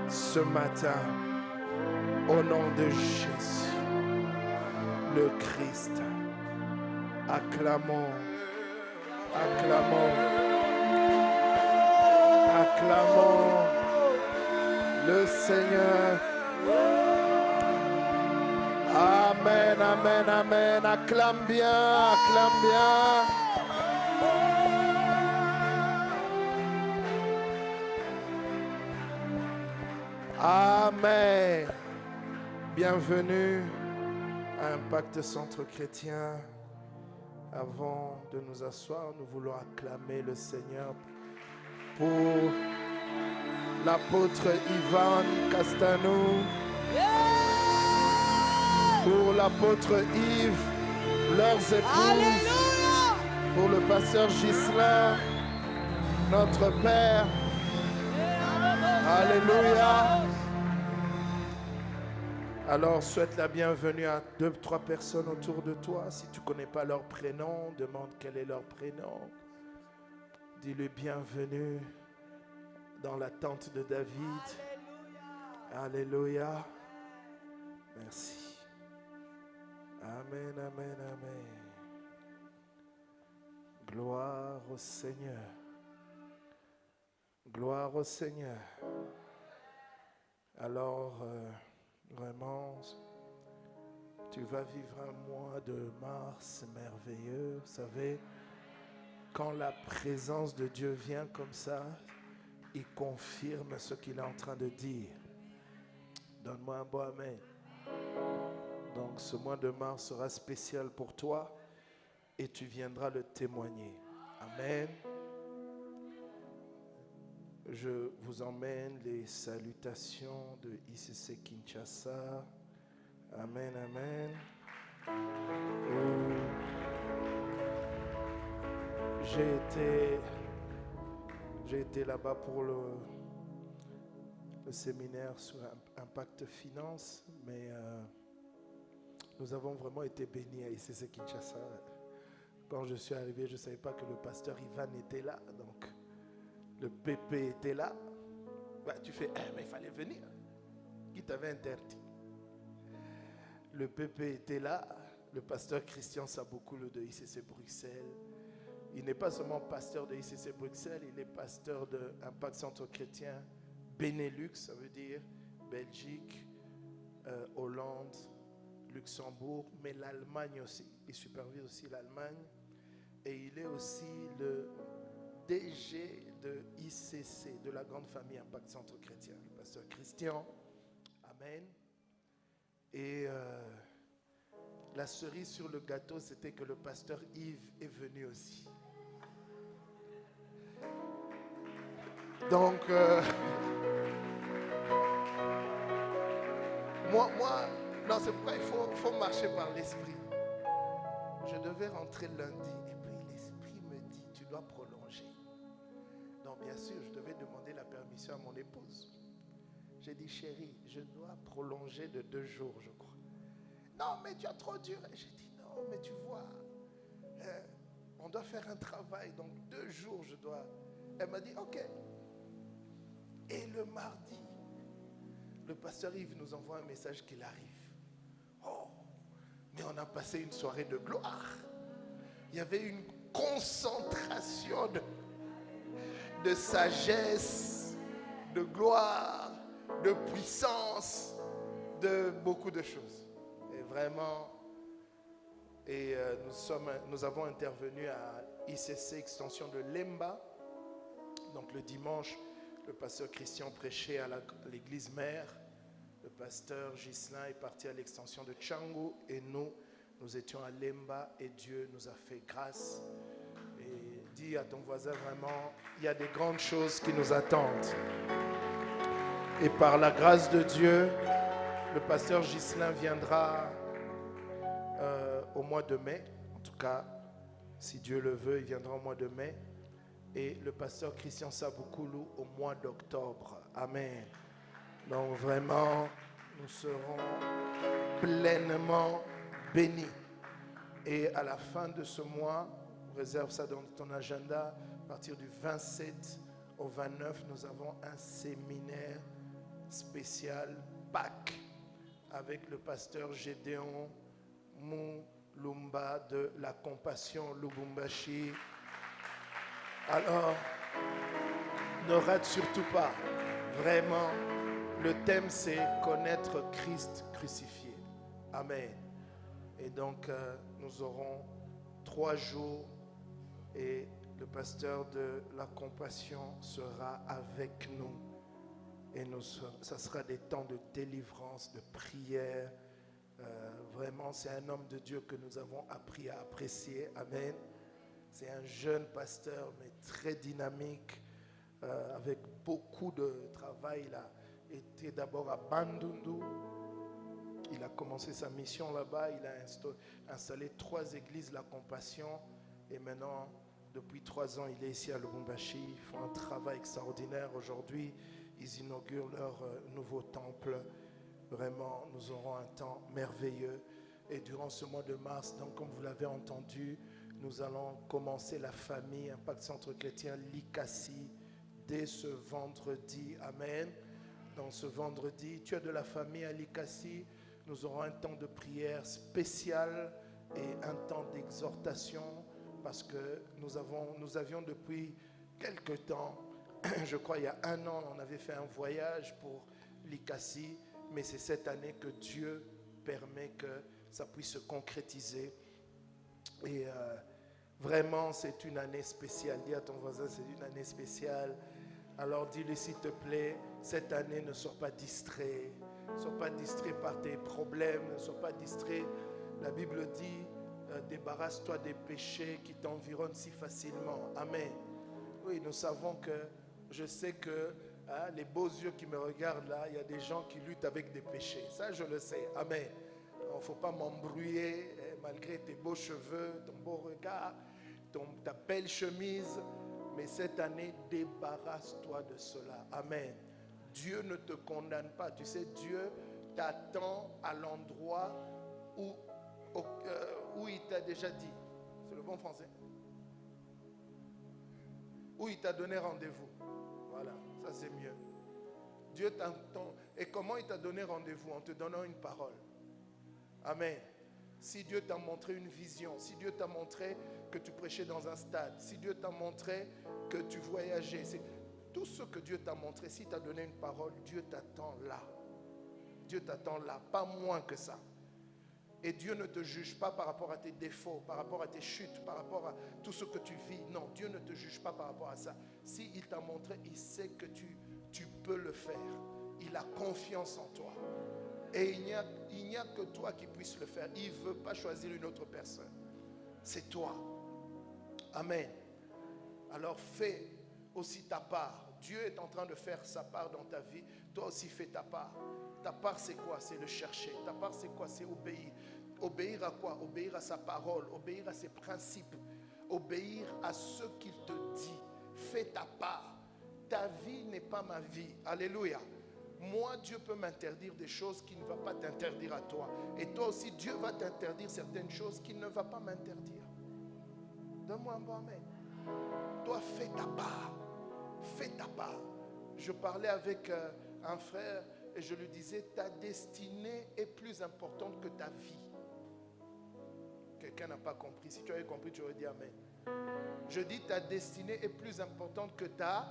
ce matin, au nom de Jésus, le Christ. Acclamons, acclamons, acclamons le Seigneur. Amen, amen, amen. Acclame bien, acclame bien. Amen. Bienvenue à Impact Centre Chrétien. Avant de nous asseoir, nous voulons acclamer le Seigneur pour l'apôtre Ivan Castanou, pour l'apôtre Yves, leurs épouses, Alléluia. pour le pasteur Ghislain, notre Père. Alléluia. Alors, souhaite la bienvenue à 2-3 personnes autour de toi. Si tu ne connais pas leur prénom, demande quel est leur prénom. Dis-le bienvenue dans la tente de David. Alléluia. Merci. Amen, amen, amen. Gloire au Seigneur. Gloire au Seigneur. Alors, vraiment, tu vas vivre un mois de mars merveilleux. Vous savez, quand la présence de Dieu vient comme ça, il confirme ce qu'il est en train de dire. Donne-moi un bon amen. Donc ce mois de mars sera spécial pour toi et tu viendras le témoigner. Amen. Je vous emmène les salutations de ICC Kinshasa. Amen, amen. J'ai été là-bas pour le séminaire sur Impact Finance, mais nous avons vraiment été bénis à ICC Kinshasa. Quand je suis arrivé, je ne savais pas que le pasteur Ivan était là, donc le PP était là. Bah, tu fais, mais il fallait venir. Qui t'avait interdit? Le PP était là. Le pasteur Christian Saboukoulo de ICC Bruxelles. Il n'est pas seulement pasteur de ICC Bruxelles, il est pasteur de Impact Centre Chrétien Benelux, ça veut dire Belgique, Hollande, Luxembourg, mais l'Allemagne aussi. Il supervise aussi l'Allemagne. Et il est aussi le DG de ICC, de la grande famille Impact Centre Chrétien, le pasteur Christian. Amen. Et la cerise sur le gâteau, c'était que le pasteur Yves est venu aussi. Donc, moi, non, c'est pourquoi il faut marcher par l'esprit. Je devais rentrer lundi et puis l'esprit me dit, tu dois prolonger. Donc, bien sûr, je devais demander la permission à mon épouse. J'ai dit, chérie, je dois prolonger de 2 jours, je crois. Non, mais tu as trop dur. J'ai dit, non, mais tu vois, on doit faire un travail, donc 2 jours, je dois. Elle m'a dit, ok. Et le mardi, le pasteur Yves nous envoie un message qu'il arrive. Oh, mais on a passé une soirée de gloire. Il y avait une concentration de sagesse, de gloire, de puissance, de beaucoup de choses. Et vraiment, nous avons intervenu à ICC extension de Lemba. Donc le dimanche, le pasteur Christian prêchait à l'église mère. Le pasteur Ghislain est parti à l'extension de Tchangu. Et nous étions à Lemba et Dieu nous a fait grâce. Et dis à ton voisin vraiment, il y a des grandes choses qui nous attendent. Et par la grâce de Dieu, le pasteur Ghislain viendra au mois de mai. En tout cas, si Dieu le veut, il viendra au mois de mai. Et le pasteur Christian Saboukoulo au mois d'octobre. Amen. Donc vraiment, nous serons pleinement bénis. Et à la fin de ce mois, réserve ça dans ton agenda, à partir du 27 au 29, nous avons un séminaire spécial Pâques avec le pasteur Gédéon Moulumba de la Compassion Lubumbashi. Alors, ne rate surtout pas, vraiment, le thème c'est connaître Christ crucifié. Amen. Et donc, nous aurons 3 jours et le pasteur de la Compassion sera avec nous. Et ça sera des temps de délivrance, de prière. Vraiment, c'est un homme de Dieu que nous avons appris à apprécier. Amen. C'est un jeune pasteur, mais très dynamique, avec beaucoup de travail. Il a été d'abord à Bandundu. Il a commencé sa mission là-bas. Il a installé 3 églises, la Compassion. Et maintenant, depuis 3 ans, il est ici à Lubumbashi. Ils font un travail extraordinaire. Aujourd'hui, ils inaugurent leur nouveau temple. Vraiment, nous aurons un temps merveilleux. Et durant ce mois de mars, donc, comme vous l'avez entendu, nous allons commencer la famille Impact Centre Chrétien Likasi dès ce vendredi. Amen. Dans ce vendredi, tu as de la famille à Likasi. Nous aurons un temps de prière spécial et un temps d'exhortation parce que nous avions depuis quelque temps, je crois il y a 1 an, on avait fait un voyage pour Likasi, mais c'est cette année que Dieu permet que ça puisse se concrétiser. Et vraiment, c'est une année spéciale. Dis à ton voisin, c'est une année spéciale. Alors dis-lui, s'il te plaît, cette année, ne sois pas distrait. Ne sois pas distrait par tes problèmes. Ne sois pas distrait. La Bible dit, débarrasse-toi des péchés qui t'environnent si facilement. Amen. Oui, nous savons que, je sais que les beaux yeux qui me regardent là, il y a des gens qui luttent avec des péchés. Ça, je le sais. Amen. Il ne faut pas m'embrouiller, malgré tes beaux cheveux, ton beau regard, ta belle chemise. Mais cette année, débarrasse-toi de cela. Amen. Dieu ne te condamne pas. Tu sais, Dieu t'attend à l'endroit où il t'a déjà dit. C'est le bon français. Où il t'a donné rendez-vous. Voilà, ça c'est mieux. Dieu t'attend. Et comment il t'a donné rendez-vous? En te donnant une parole. Amen. Si Dieu t'a montré une vision, si Dieu t'a montré que tu prêchais dans un stade, si Dieu t'a montré que tu voyageais, c'est tout ce que Dieu t'a montré. Si t'a donné une parole, Dieu t'attend là. Dieu t'attend là, pas moins que ça. Et Dieu ne te juge pas par rapport à tes défauts, par rapport à tes chutes, par rapport à tout ce que tu vis. Non, Dieu ne te juge pas par rapport à ça. S'il t'a montré, il sait que tu peux le faire. Il a confiance en toi. Et il n'y a que toi qui puisses le faire. Il ne veut pas choisir une autre personne. C'est toi. Amen. Alors fais aussi ta part. Dieu est en train de faire sa part dans ta vie. Toi aussi fais ta part. Ta part c'est quoi? C'est le chercher. Ta part c'est quoi? C'est obéir. Obéir à quoi? Obéir à sa parole. Obéir à ses principes. Obéir à ce qu'il te dit. Fais ta part. Ta vie n'est pas ma vie. Alléluia. Moi, Dieu peut m'interdire des choses qu'il ne va pas t'interdire à toi. Et toi aussi, Dieu va t'interdire certaines choses qu'il ne va pas m'interdire. Donne-moi un bon amen. Toi, fais ta part. Fais ta part. Je parlais avec un frère et je lui disais, ta destinée est plus importante que ta vie. Quelqu'un n'a pas compris. Si tu avais compris, tu aurais dit amen. Je dis, ta destinée est plus importante que ta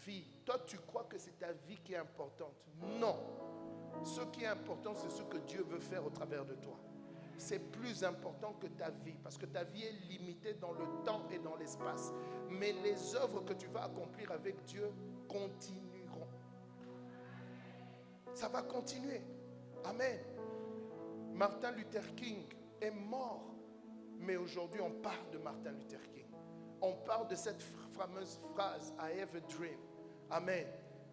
vie. Toi, tu crois que c'est ta vie qui est importante. Non. Ce qui est important, c'est ce que Dieu veut faire au travers de toi. C'est plus important que ta vie, parce que ta vie est limitée dans le temps et dans l'espace. Mais les œuvres que tu vas accomplir avec Dieu continueront. Ça va continuer. Amen. Martin Luther King est mort, mais aujourd'hui on parle de Martin Luther King. On parle de cette fameuse phrase, I have a dream. Amen.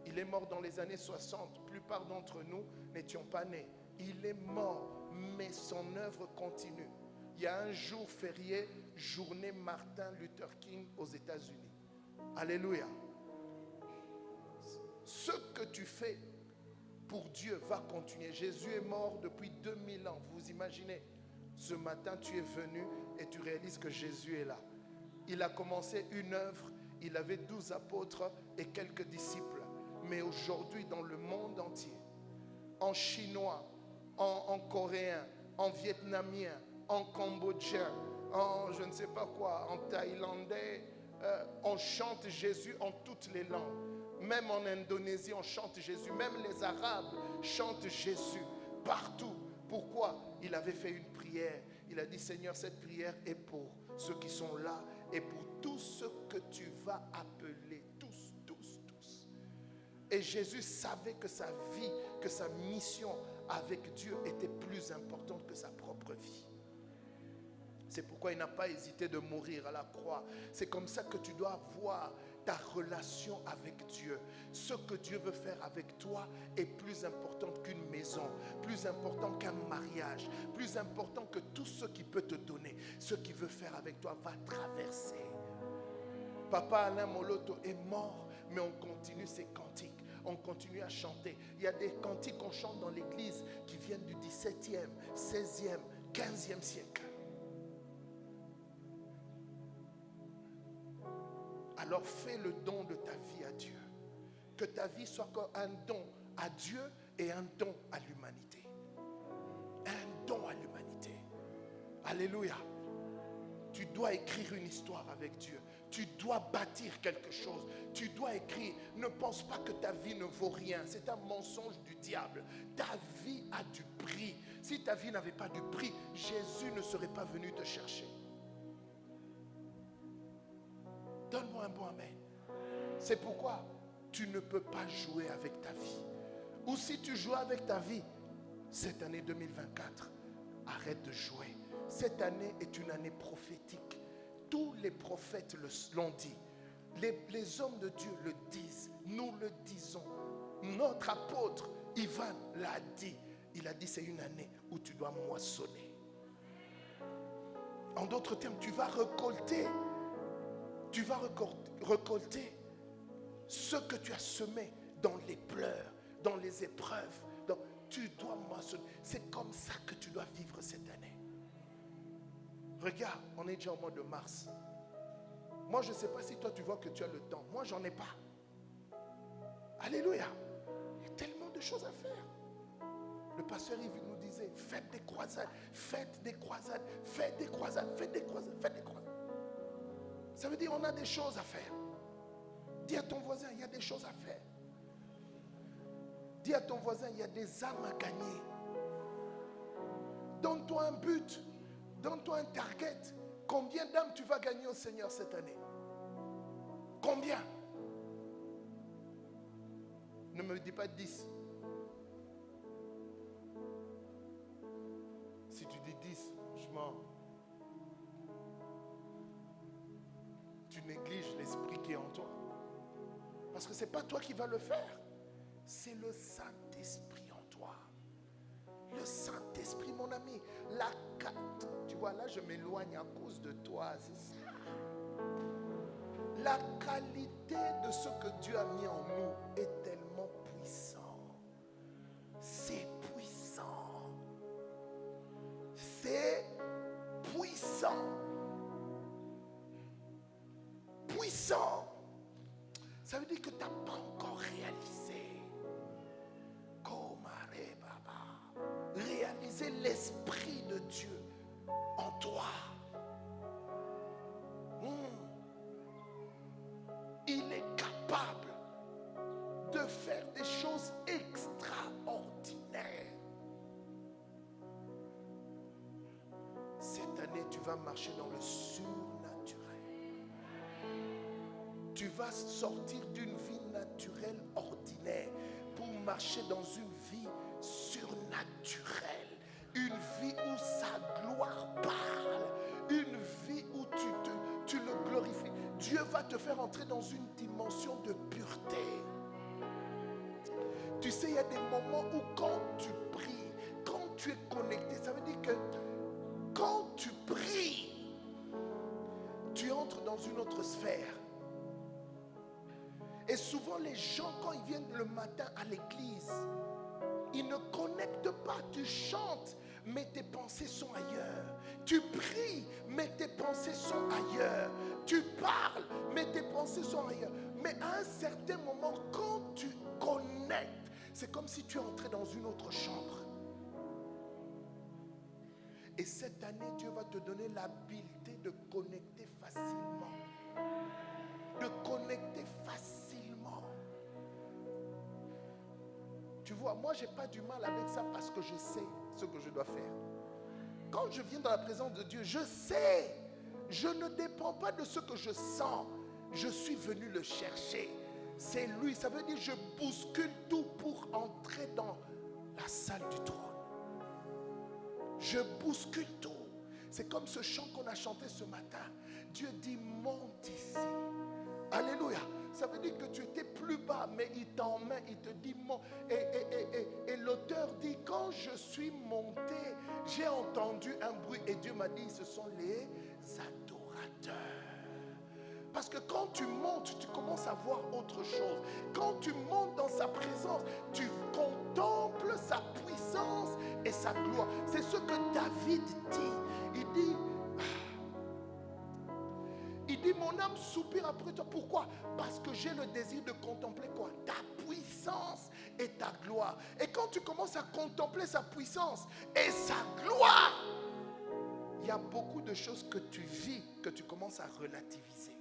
Il est mort dans les années 60. La plupart d'entre nous n'étions pas nés. Il est mort, mais son œuvre continue. Il y a un jour férié, journée Martin Luther King aux États-Unis. Alléluia. Ce que tu fais pour Dieu va continuer. Jésus est mort depuis 2000 ans. Vous imaginez? Ce matin, tu es venu et tu réalises que Jésus est là. Il a commencé une œuvre. Il avait 12 apôtres et quelques disciples. Mais aujourd'hui, dans le monde entier, en chinois, en coréen, en vietnamien, en cambodgien, en je ne sais pas quoi, en thaïlandais, on chante Jésus en toutes les langues. Même en Indonésie, on chante Jésus. Même les Arabes chantent Jésus partout. Pourquoi? Il avait fait une prière. Il a dit, Seigneur, cette prière est pour ceux qui sont là et pour tous ceux que tu vas appeler. Tous, tous, tous. Et Jésus savait que sa vie, que sa mission avec Dieu était plus importante que sa propre vie. C'est pourquoi il n'a pas hésité de mourir à la croix. C'est comme ça que tu dois voir ta relation avec Dieu. Ce que Dieu veut faire avec toi est plus important qu'une maison, plus important qu'un mariage, plus important que tout ce qu'il peut te donner. Ce qu'il veut faire avec toi va traverser. Papa Alain Moloto est mort, mais on continue ses cantiques. On continue à chanter. Il y a des cantiques qu'on chante dans l'église qui viennent du 17e, 16e, 15e siècle. Alors fais le don de ta vie à Dieu. Que ta vie soit un don à Dieu et un don à l'humanité. Un don à l'humanité. Alléluia. Tu dois écrire une histoire avec Dieu. Tu dois bâtir quelque chose. Tu dois écrire. Ne pense pas que ta vie ne vaut rien. C'est un mensonge du diable. Ta vie a du prix. Si ta vie n'avait pas du prix, Jésus ne serait pas venu te chercher. Donne-moi un bon amen. C'est pourquoi tu ne peux pas jouer avec ta vie. Ou si tu joues avec ta vie, cette année 2024, arrête de jouer. Cette année est une année prophétique. Tous les prophètes l'ont dit. Les hommes de Dieu le disent. Nous le disons. Notre apôtre Ivan l'a dit. Il a dit c'est une année où tu dois moissonner. En d'autres termes, tu vas récolter. Tu vas récolter ce que tu as semé dans les pleurs, dans les épreuves. Tu dois moissonner. C'est comme ça que tu dois vivre cette année. Regarde, on est déjà au mois de mars. Moi, je ne sais pas si toi tu vois que tu as le temps. Moi, j'en ai pas. Alléluia. Il y a tellement de choses à faire. Le pasteur Yves nous disait, faites des croisades, faites des croisades, faites des croisades, faites des croisades, faites des croisades. Ça veut dire qu'on a des choses à faire. Dis à ton voisin, il y a des choses à faire. Dis à ton voisin, il y a des âmes à gagner. Donne-toi un but. Donne-toi un target. Combien d'âmes tu vas gagner au Seigneur cette année? Combien? Ne me dis pas 10. Si tu dis 10, je mens. Tu négliges l'esprit qui est en toi. Parce que ce n'est pas toi qui vas le faire. C'est le Saint-Esprit en toi. Le Saint-Esprit, mon ami. Tu vois, là, je m'éloigne à cause de toi. C'est ça. La qualité de ce que Dieu a mis en nous est tellement puissant. C'est puissant. C'est puissant. Puissant. Ça veut dire que tu n'as pas encore réalisé. Réaliser l'esprit de Dieu en toi. Il est capable de faire des choses extraordinaires. Cette année, tu vas marcher dans le surnaturel. Tu vas sortir d'une vie naturelle ordinaire pour marcher dans une vie surnaturelle. Une vie où sa gloire parle. Une vie où tu le glorifies. Dieu va te faire entrer dans une dimension de pureté. Tu sais, il y a des moments où quand tu pries, quand tu es connecté, ça veut dire que quand tu pries, tu entres dans une autre sphère. Et souvent les gens, quand ils viennent le matin à l'église, ils ne connectent pas. Tu chantes, mais tes pensées sont ailleurs. Tu pries, mais tes pensées sont ailleurs. Tu parles, mais tes pensées sont ailleurs. Mais à un certain moment, quand tu connectes, c'est comme si tu entrais dans une autre chambre. Et cette année, Dieu va te donner l'habileté de connecter facilement. De connecter facilement. Tu vois, moi, je n'ai pas du mal avec ça parce que je sais ce que je dois faire. Quand je viens dans la présence de Dieu, je sais. Je ne dépends pas de ce que je sens. Je suis venu le chercher. C'est lui. Ça veut dire que je bouscule tout pour entrer dans la salle du trône. Je bouscule tout. C'est comme ce chant qu'on a chanté ce matin. Dieu dit monte ici. Alléluia. Ça veut dire que tu étais plus bas, mais il t'emmène, il te dit monte. Et l'auteur dit quand je suis monté, j'ai entendu un bruit et Dieu m'a dit ce sont les adorateurs. Parce que quand tu montes, tu commences à voir autre chose. Quand tu montes dans sa présence, tu contemples sa puissance et sa gloire. C'est ce que David dit. Il dit, mon âme soupire après toi. Pourquoi? Parce que j'ai le désir de contempler quoi? Ta puissance et ta gloire. Et quand tu commences à contempler sa puissance et sa gloire, il y a beaucoup de choses que tu vis, que tu commences à relativiser.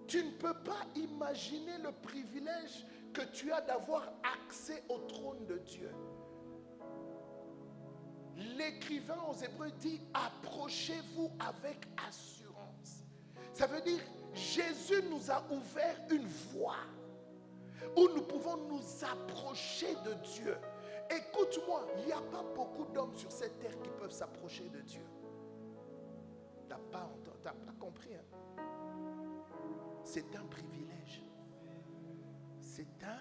Tu ne peux pas imaginer le privilège que tu as d'avoir accès au trône de Dieu. L'écrivain aux Hébreux dit approchez-vous avec assurance. Ça veut dire Jésus nous a ouvert une voie où nous pouvons nous approcher de Dieu. Écoute-moi, il n'y a pas beaucoup d'hommes sur cette terre qui peuvent s'approcher de Dieu. Tu n'as pas compris, hein? C'est un privilège. C'est un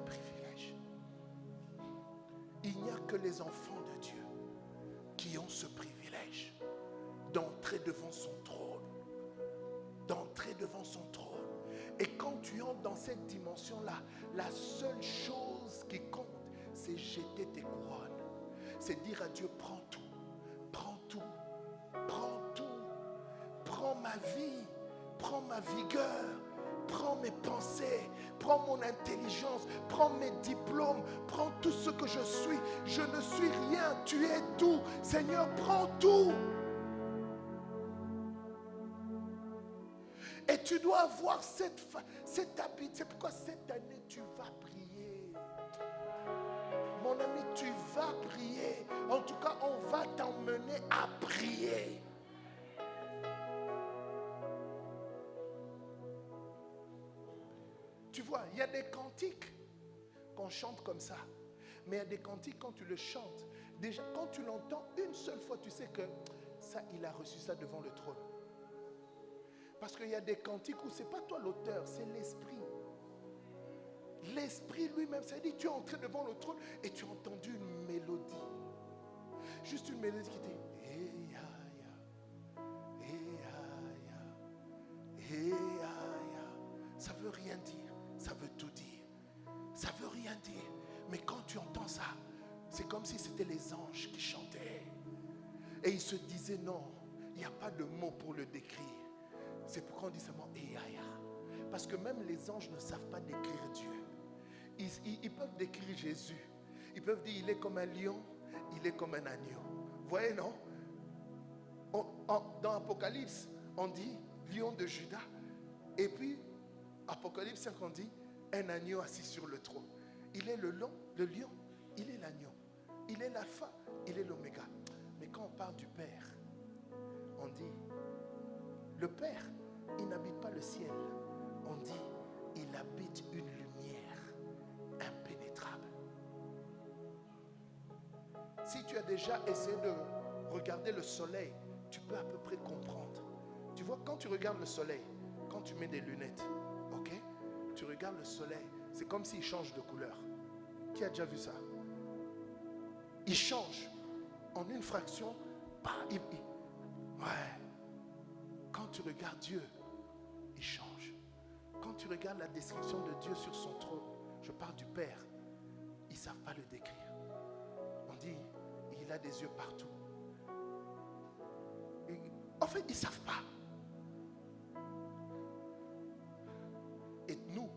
privilège. Il n'y a que les enfants de Dieu qui ont ce privilège d'entrer devant son trône. D'entrer devant son trône. Et quand tu entres dans cette dimension-là, la seule chose qui compte, c'est jeter tes couronnes. C'est dire à Dieu, prends tout. Prends tout. Prends tout. Prends ma vie, prends ma vigueur, prends mes pensées, prends mon intelligence, prends mes diplômes, prends tout ce que je suis. Je ne suis rien, tu es tout. Seigneur, prends tout. Et tu dois avoir cette habitude. C'est pourquoi cette année, tu vas prier. Mon ami, tu vas prier. En tout cas, on va t'emmener à prier. Tu vois, il y a des cantiques qu'on chante comme ça. Mais il y a des cantiques, quand tu le chantes, déjà, quand tu l'entends une seule fois, tu sais que ça, il a reçu ça devant le trône. Parce qu'il y a des cantiques où ce n'est pas toi l'auteur, c'est l'esprit. L'esprit lui-même, ça dit, tu es entré devant le trône et tu as entendu une mélodie. Juste une mélodie qui dit ça veut rien dire, ça veut tout dire. Ça veut rien dire. Mais quand tu entends ça, c'est comme si c'était les anges qui chantaient. Et ils se disaient non, il n'y a pas de mots pour le décrire. C'est pourquoi on dit seulement parce que même les anges ne savent pas décrire Dieu. Ils peuvent décrire Jésus. Ils peuvent dire il est comme un lion, il est comme un agneau. Vous voyez, non? Dans Apocalypse, on dit lion de Juda. Et puis, Apocalypse 5, on dit un agneau assis sur le trône. Il est le lion, il est l'agneau. Il est l'alpha, il est l'oméga. Mais quand on parle du Père, on dit le Père, il n'habite pas le ciel. On dit il habite une lumière impénétrable. Si tu as déjà essayé de regarder le soleil, tu peux à peu près comprendre. Tu vois, quand tu regardes le soleil, quand tu mets des lunettes, ok, tu regardes le soleil, c'est comme s'il change de couleur. Qui a déjà vu ça? Il change en une fraction. Ouais. Quand tu regardes Dieu, il change. Quand tu regardes la description de Dieu sur son trône, je parle du Père, ils ne savent pas le décrire. On dit, il a des yeux partout. Et fait, ils ne savent pas. Et nous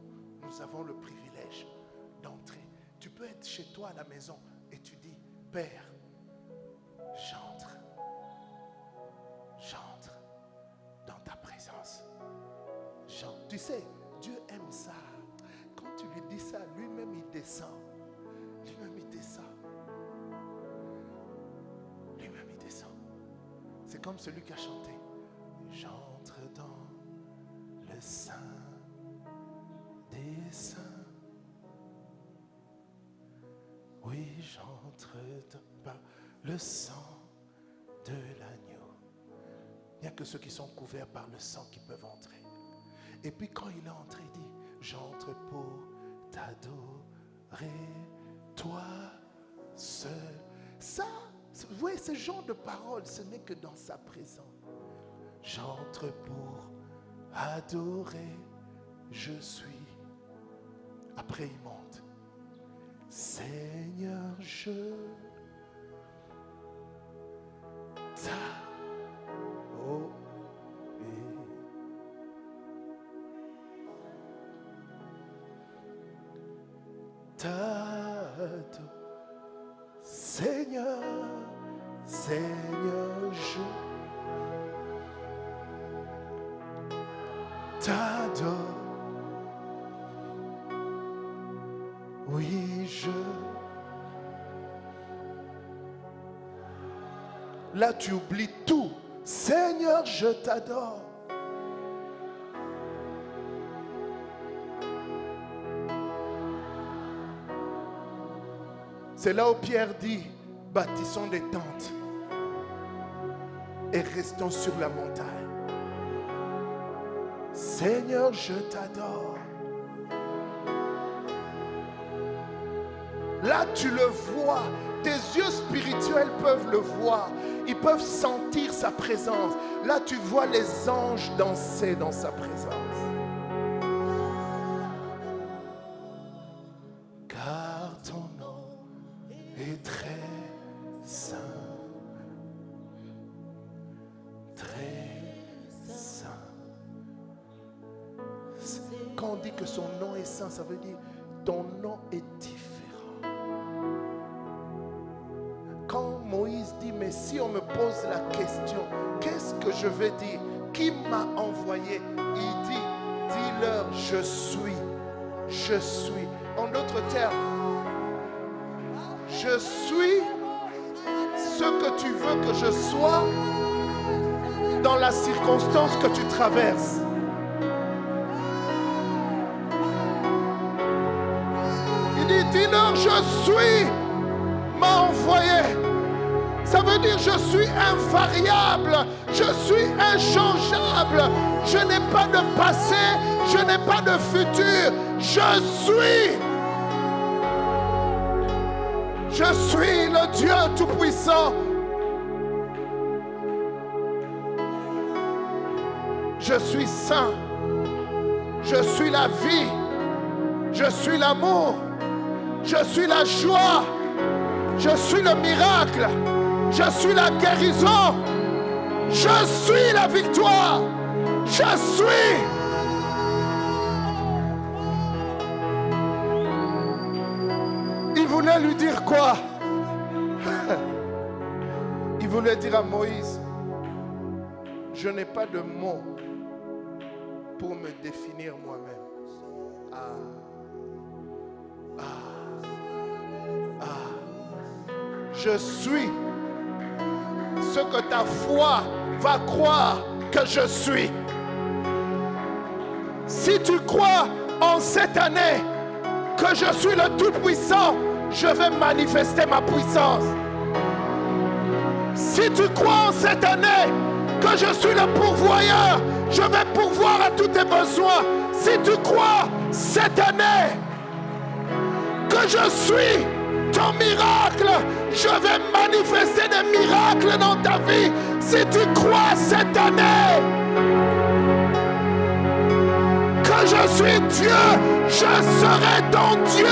avons le privilège d'entrer. Tu peux être chez toi à la maison et tu dis, Père, j'entre dans ta présence. Tu sais, Dieu aime ça. Quand tu lui dis ça, lui-même il descend. Lui-même il descend. Lui-même il descend. C'est comme celui qui a chanté. J'entre dans le sein des saints. Oui, j'entre par le sang de l'agneau. Il n'y a que ceux qui sont couverts par le sang qui peuvent entrer. Et puis quand il est entré, il dit, j'entre pour t'adorer, toi seul. Ça, vous voyez, ce genre de parole, ce n'est que dans sa présence. J'entre pour adorer, je suis. Après il monte. Seigneur, je t'adore. Seigneur, Seigneur, je t'adore. Oui, Là, tu oublies tout. Seigneur, je t'adore. C'est là où Pierre dit, bâtissons des tentes et restons sur la montagne. Seigneur, je t'adore. Là, tu le vois. Tes yeux spirituels peuvent le voir. Ils peuvent sentir sa présence. Là, tu vois les anges danser dans sa présence. Car ton nom est très saint. Très saint. Quand on dit que son nom est saint, ça veut dire ton nom est différent. Quand Moïse dit, mais si on me pose la question, qu'est-ce que je vais dire? Qui m'a envoyé? Il dit, dis-leur, je suis. Je suis. En d'autres termes, je suis ce que tu veux que je sois dans la circonstance que tu traverses. Il dit, dis-leur, je suis, m'a envoyé. Ça veut dire je suis invariable, je suis inchangeable, je n'ai pas de passé, je n'ai pas de futur, je suis le Dieu Tout-Puissant. Je suis saint, je suis la vie, je suis l'amour, je suis la joie, je suis le miracle. Je suis la guérison. Je suis la victoire. Je suis. Il voulait lui dire quoi? Il voulait dire à Moïse, je n'ai pas de mots pour me définir moi-même. Je suis ce que ta foi va croire que je suis. Si tu crois en cette année que je suis le Tout-Puissant, je vais manifester ma puissance. Si tu crois en cette année que je suis le pourvoyeur, je vais pourvoir à tous tes besoins. Si tu crois cette année que je suis ton miracle, je vais manifester des miracles dans ta vie. Si tu crois cette année que je suis Dieu, je serai ton Dieu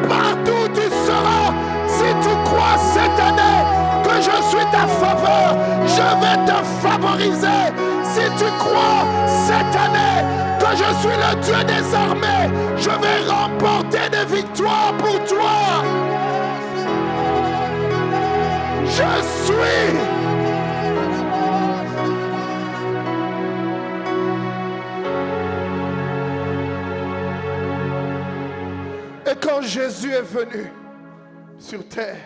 partout où tu seras. Si tu crois cette année que que je suis ta faveur, je vais te favoriser. Si tu crois cette année que je suis le Dieu des armées, je vais remporter des victoires pour toi. Je suis. Et quand Jésus est venu sur terre,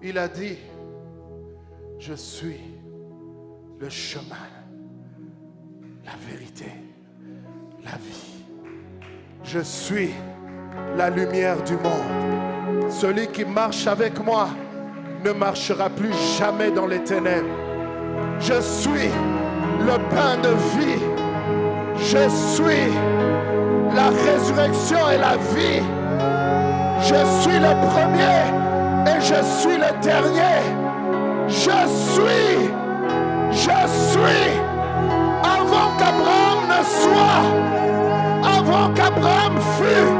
il a dit, je suis le chemin, la vérité, la vie. Je suis la lumière du monde. Celui qui marche avec moi ne marchera plus jamais dans les ténèbres. Je suis le pain de vie. Je suis la résurrection et la vie. Je suis le premier et je suis le dernier. Je suis. Avant qu'Abraham ne soit, avant qu'Abraham fût,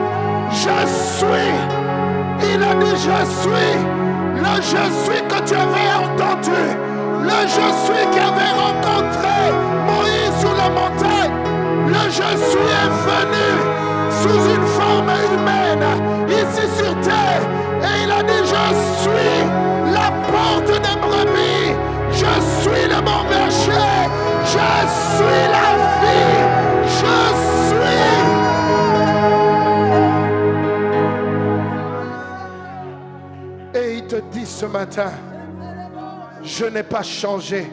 je suis. Il a dit je suis. Le je suis que tu avais entendu. Le je suis qui avait rencontré Moïse sur la montagne. Le je suis est venu sous une forme humaine ici sur terre. Et il a dit je suis la porte des brebis. Je suis le bon berger. Je suis la vie. Je suis. Et il te dit ce matin, je n'ai pas changé.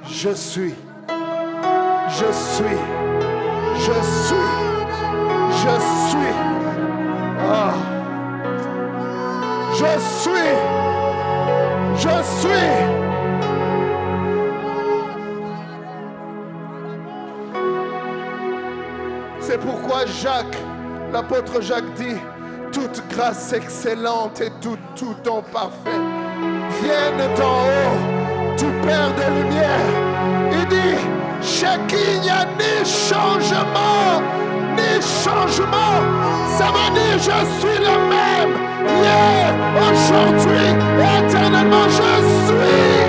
Je suis. Je suis. Je suis. Je suis. Ah. Je suis. Je suis. C'est pourquoi Jacques, l'apôtre Jacques dit, toute grâce excellente et tout don parfait viennent d'en haut du Père de lumière. Il dit, chez qui il n'y a ni changement, ça veut dire je suis le même, hier, aujourd'hui, éternellement je suis.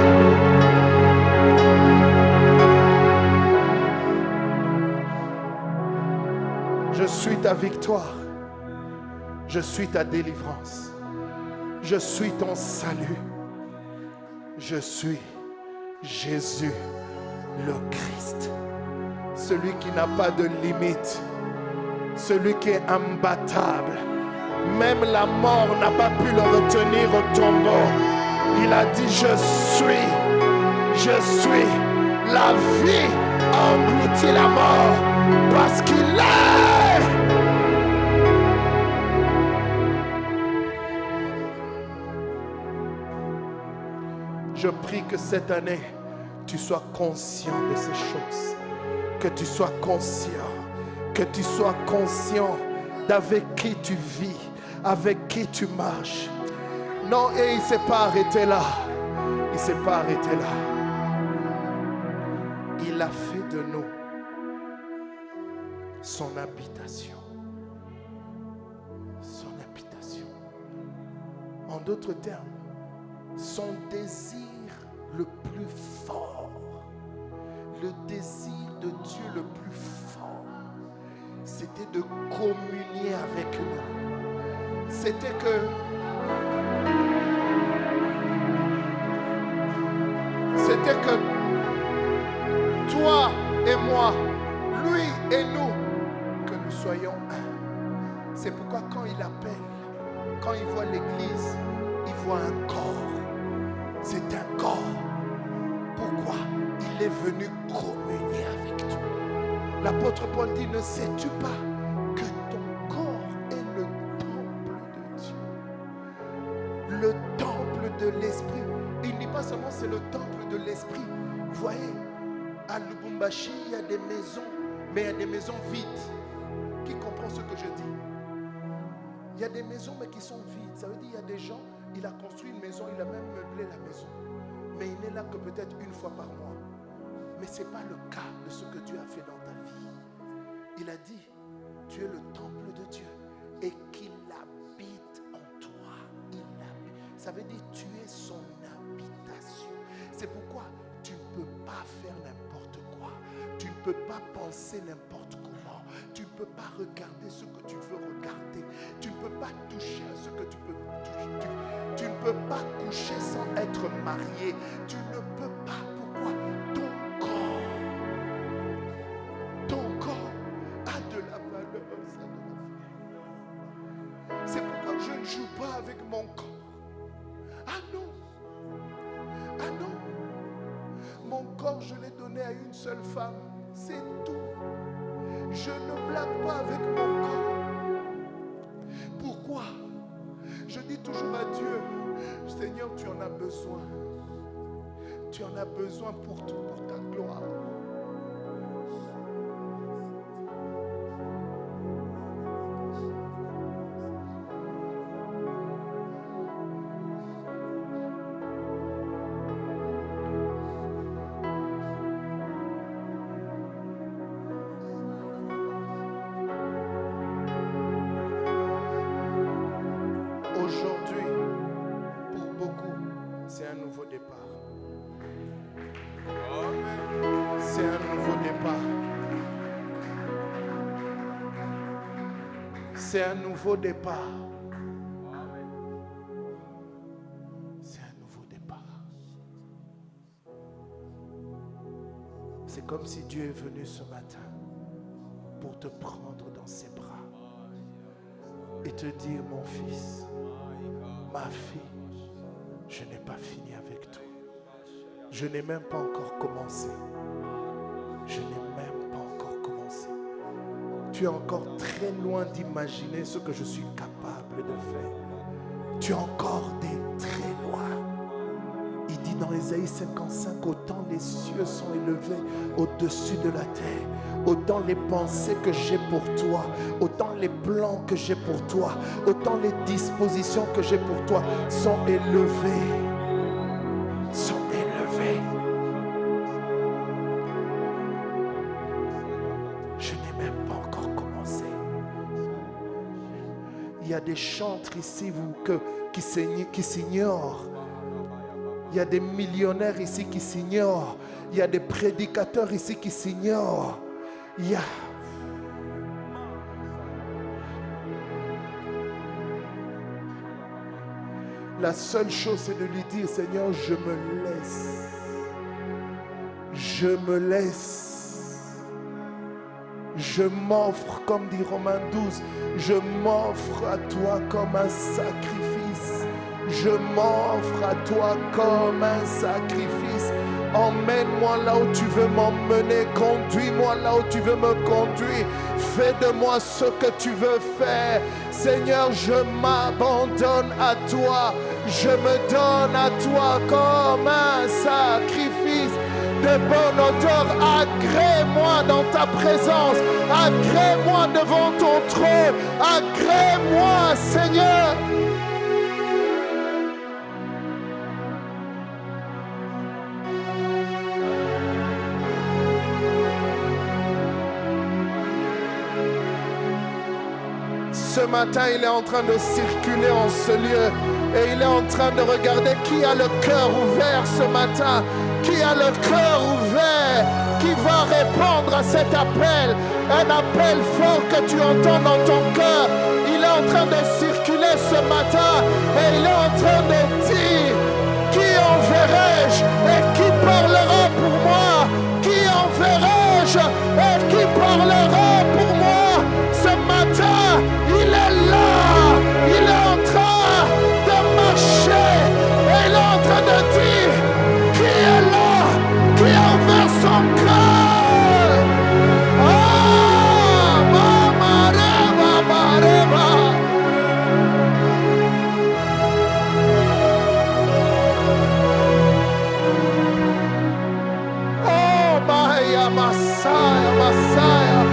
Je suis ta victoire. Je suis ta délivrance. Je suis ton salut. Je suis Jésus, le Christ. Celui qui n'a pas de limite. Celui qui est imbattable. Même la mort n'a pas pu le retenir au tombeau. Il a dit, je suis. La vie a englouti la mort parce qu'il est. Je prie que cette année, tu sois conscient de ces choses. Que tu sois conscient. Que tu sois conscient d'avec qui tu vis, avec qui tu marches. Non, et il ne s'est pas arrêté là. Il ne s'est pas arrêté là. Il a fait de nous son habitation. Son habitation. En d'autres termes, son désir le plus fort, le désir de Dieu le plus fort, c'était de communier avec nous. C'était que toi et moi, lui et nous, que nous soyons un. C'est pourquoi quand il appelle, quand il voit l'église, il voit un corps. C'est un corps. Pourquoi? Il est venu communier avec toi. L'apôtre Paul dit, ne sais-tu pas que ton corps est le temple de Dieu? Le temple de l'esprit. Il ne dit pas seulement c'est le temple de l'esprit. Vous voyez, à Lubumbashi, il y a des maisons, mais il y a des maisons vides. Qui comprend ce que je dis? Il y a des maisons, mais qui sont vides. Ça veut dire qu'il y a des gens, il a construit une maison, il a même meublé la maison. Mais il n'est là que peut-être une fois par mois. Mais ce n'est pas le cas de ce que Dieu a fait dans ta vie. Il a dit, tu es le temple de Dieu et qu'il habite en toi. Il habite. Ça veut dire tu es son habitation. C'est pourquoi tu ne peux pas faire n'importe quoi. Tu ne peux pas penser n'importe comment. Tu ne peux pas regarder ce que tu veux regarder. Tu ne peux pas toucher à ce que tu peux toucher. Tu ne peux pas coucher sans être marié. Tu ne peux pas. Pourquoi? Ton corps a de la valeur. C'est pourquoi je ne joue pas avec mon corps. Ah non. Ah non. Mon corps, je l'ai donné à une seule femme. C'est tout. Je ne blague pas avec mon corps. Pourquoi? Je dis toujours à Dieu, Seigneur, tu en as besoin. Tu en as besoin pour tout, pour ta gloire. Aujourd'hui, pour beaucoup, c'est un nouveau départ. C'est un nouveau départ. C'est un nouveau départ. C'est un nouveau départ. C'est comme si Dieu est venu ce matin pour te prendre dans ses bras et te dire, mon fils, ma fille, je n'ai pas fini avec toi. Je n'ai même pas encore commencé. Je n'ai même pas encore commencé. Tu es encore très loin d'imaginer ce que je suis capable de faire. Tu es encore très loin. Il dit dans Ésaïe 55, autant les cieux sont élevés au-dessus de la terre, autant les pensées que j'ai pour toi, autant les plans que j'ai pour toi, autant les dispositions que j'ai pour toi sont élevées. Sont élevées. Je n'ai même pas encore commencé. Il y a des chantres ici qui s'ignorent. Il y a des millionnaires ici qui s'ignorent. Il y a des prédicateurs ici qui s'ignorent. Il y a... La seule chose, c'est de lui dire, Seigneur, je me laisse. Je me laisse. Je m'offre, comme dit Romains 12, je m'offre à toi comme un sacrifice. Je m'offre à toi comme un sacrifice. Emmène-moi là où tu veux m'emmener. Conduis-moi là où tu veux me conduire. Fais de moi ce que tu veux faire. Seigneur, je m'abandonne à toi. Je me donne à toi comme un sacrifice de bonne odeur. Agrée-moi dans ta présence. Agrée-moi devant ton trône. Agrée-moi, Seigneur. Ce matin, il est en train de circuler en ce lieu et il est en train de regarder qui a le cœur ouvert ce matin, qui a le cœur ouvert, qui va répondre à cet appel, un appel fort que tu entends dans ton cœur. Il est en train de circuler ce matin et il est en train de dire, qui enverrai-je et qui parlera pour moi? Qui enverrai-je et qui parlera pour moi? Ce matin, il est là, il est en train de marcher, et il est en train de dire, qui est là, qui a ouvert son cœur. Ah, mama, reba, reba. Oh, Maya, Messiah, Messiah.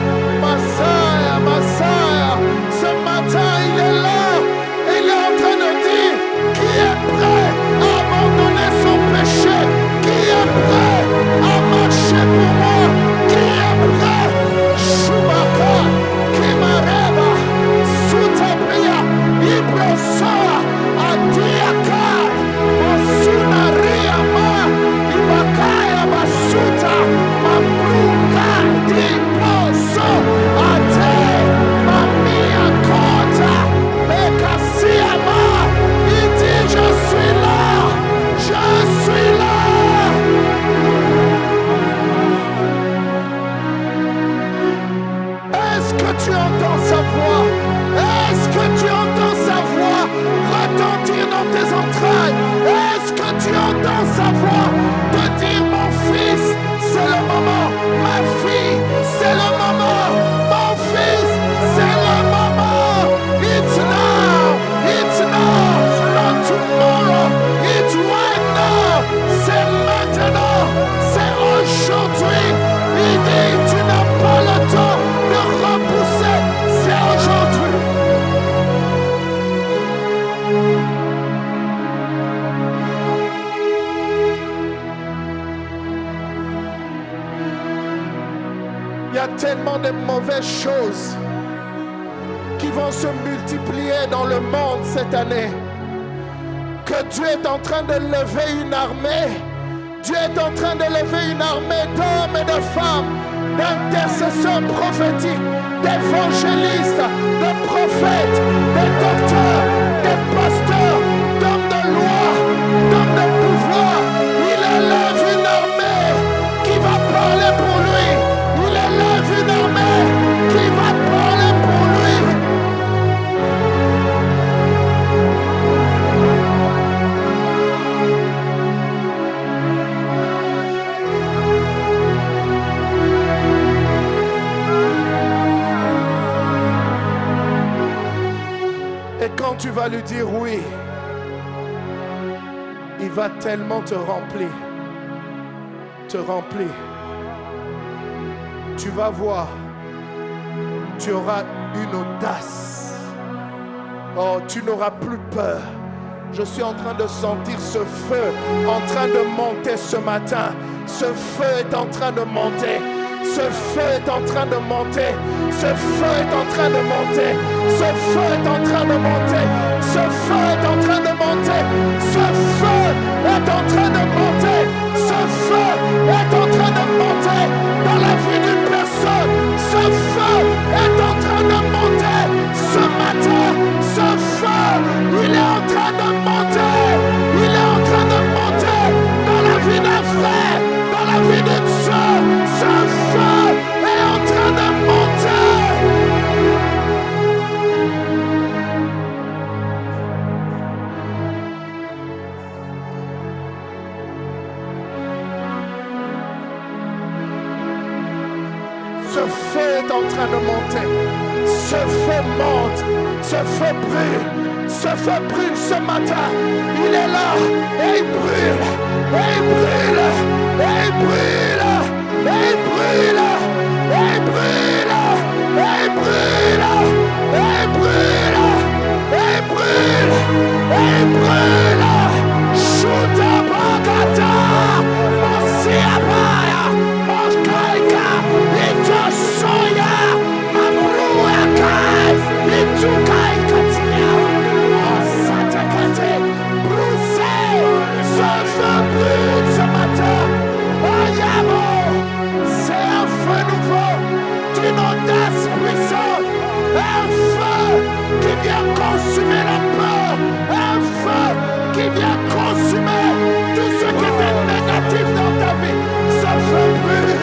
que tu entends sa voix? Est-ce que tu entends sa voix retentir dans tes entrailles? Est-ce que tu entends sa voix te dire mon fils, c'est le moment, ma fille, c'est le moment, mon fils, c'est le moment. It's now, not tomorrow, it's right now. C'est maintenant, c'est aujourd'hui. Il dit, tu n'as pas le temps de repousser, c'est aujourd'hui. Il y a tellement de mauvaises choses qui vont se multiplier dans le monde cette année, que Dieu est en train de lever une armée. Dieu est en train de lever une armée d'hommes et de femmes, d'intercesseurs prophétiques, d'évangélistes, de prophètes, de docteurs, de pasteurs, d'hommes de loi, d'hommes de pouvoir. Il élève une armée qui va parler pour lui. Il élève une armée qui va parler pour lui. Et quand tu vas lui dire oui, il va tellement te remplir. Te remplir. Tu vas voir, tu auras une audace. Oh, tu n'auras plus peur. Je suis en train de sentir ce feu en train de monter ce matin. Ce feu est en train de monter. Ce feu est en train de monter. Ce feu est en train de monter. Ce feu est en train de monter. Ce feu est en train de monter. Ce feu est en train de monter. Ce feu est en train de monter dans la vie d'une personne. Ce feu est en train de monter ce matin. Ce feu, il est en train de monter. Il est en train de monter dans la vie d'un frère, dans la vie d'une soeur. Ce feu est en train de monter. Ce feu est en train de monter. Ce feu monte. Ce feu brûle. Ce feu brûle ce matin. Il est là et il brûle. Et il brûle. Et il brûle. Et il brûle. Et il brûle. Et il brûle. Et il brûle. Et il brûle. Et il brûle. Chuta bagata. Mosiabaya. Moskaika. Soya, Mabruya Kai, Itukai Katia, Satakate, Bruxelles, ce feu brûle ce matin. Ayamo, c'est un feu nouveau, d'une audace puissante, un feu qui vient consumer la peur, un feu qui vient consumer tout ce qui était négatif dans ta vie. Ce feu brûle.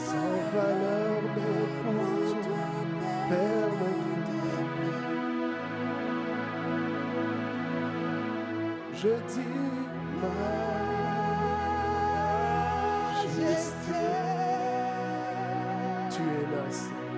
Sans valeur, mais pour toi, Père. Je dis majesté. Tu es là, Seigneur.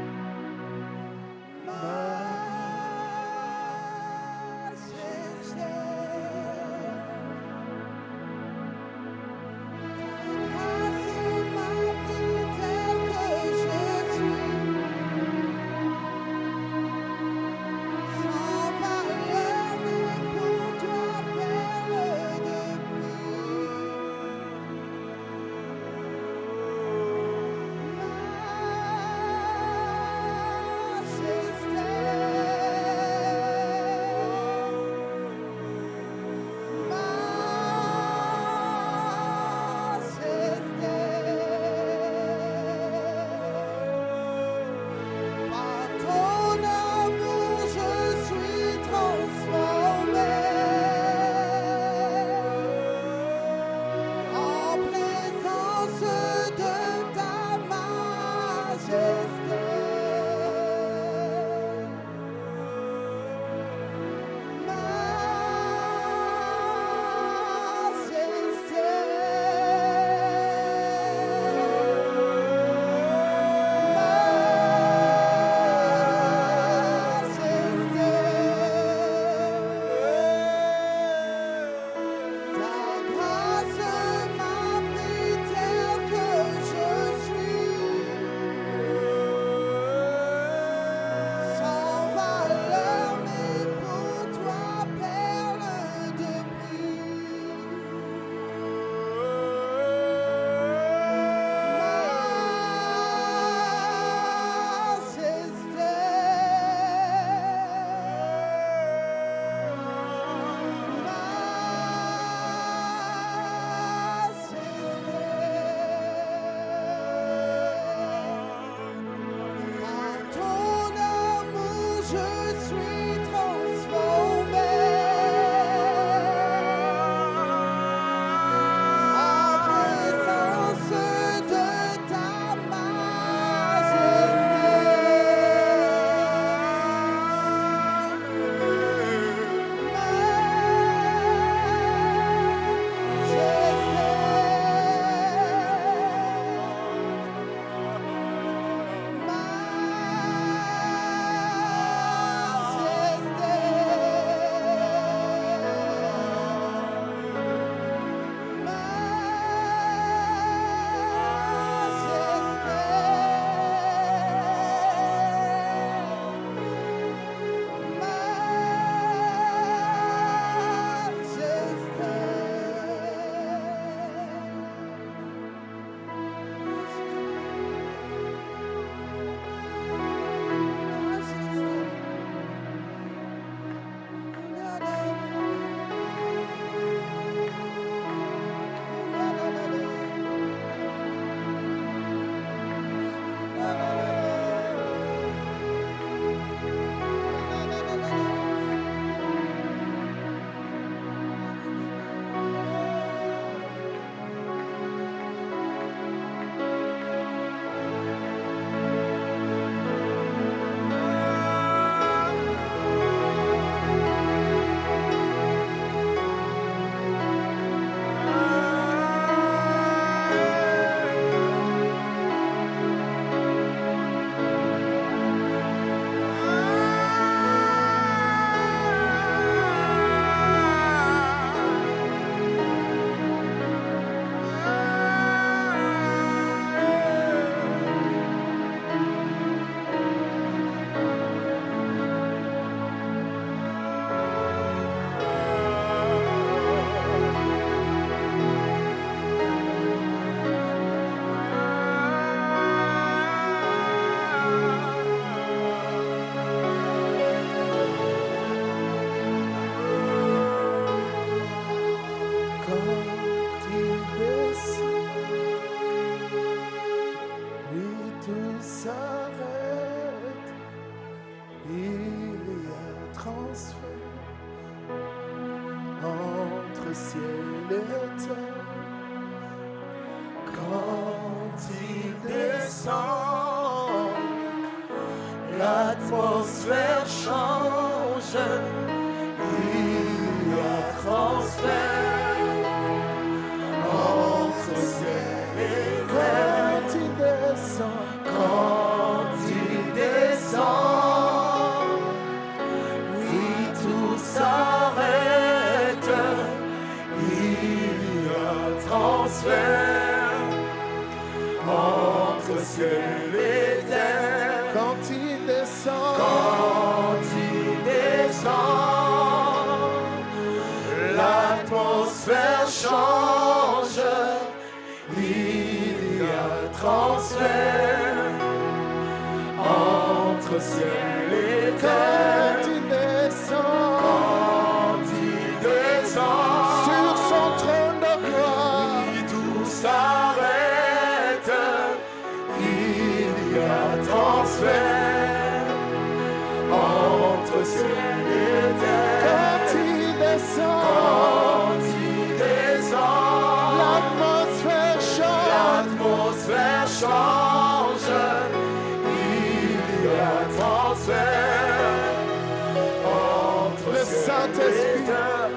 l'atmosphère change, il y a transfert. entre ciel et terre. Quand il descend, Quand il descend, oui, tout s'arrête. Il y a transfert entre ciel et terre. quand il descend, Quand il descend, l'atmosphère change. Il y a transfert entre ciel et terre. quand il descend, Quand il descend, sur son trône de gloire, oui, tout s'arrête. Il y a transfert entre ciel et terre. quand il descend, Quand il descend, l'atmosphère change, l'atmosphère change. Il y a transfert entre le ciel et Saint-Esprit, terre.